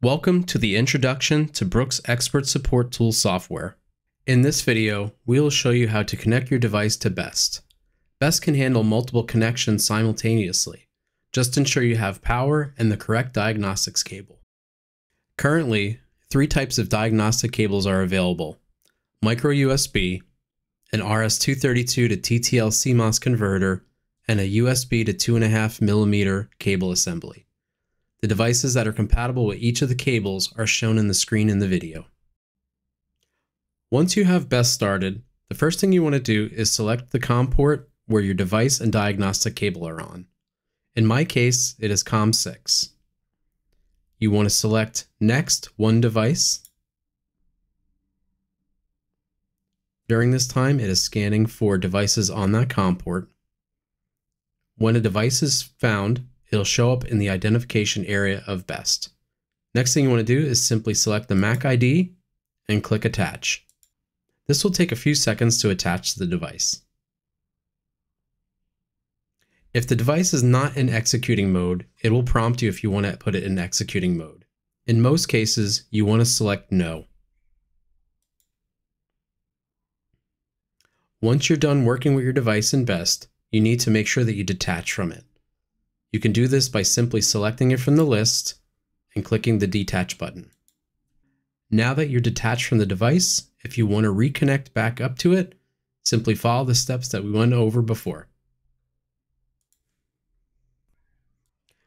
Welcome to the introduction to Brooks Expert Support Tool software. In this video, we will show you how to connect your device to BEST. BEST can handle multiple connections simultaneously. Just ensure you have power and the correct diagnostics cable. Currently, 3 types of diagnostic cables are available: micro USB, an RS-232 to TTL CMOS converter, and a USB to 2.5mm cable assembly. The devices that are compatible with each of the cables are shown in the screen in the video. Once you have BEST started, the first thing you want to do is select the COM port where your device and diagnostic cable are on. In my case, it is COM6. You want to select Next One Device. During this time, it is scanning for devices on that COM port. When a device is found, it'll show up in the identification area of BEST. Next thing you want to do is simply select the MAC ID and click Attach. This will take a few seconds to attach to the device. If the device is not in executing mode, it will prompt you if you want to put it in executing mode. In most cases, you want to select No. Once you're done working with your device in BEST, you need to make sure that you detach from it. You can do this by simply selecting it from the list and clicking the Detach button. Now that you're detached from the device, if you want to reconnect back up to it, simply follow the steps that we went over before.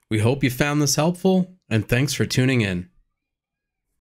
We hope you found this helpful, and thanks for tuning in.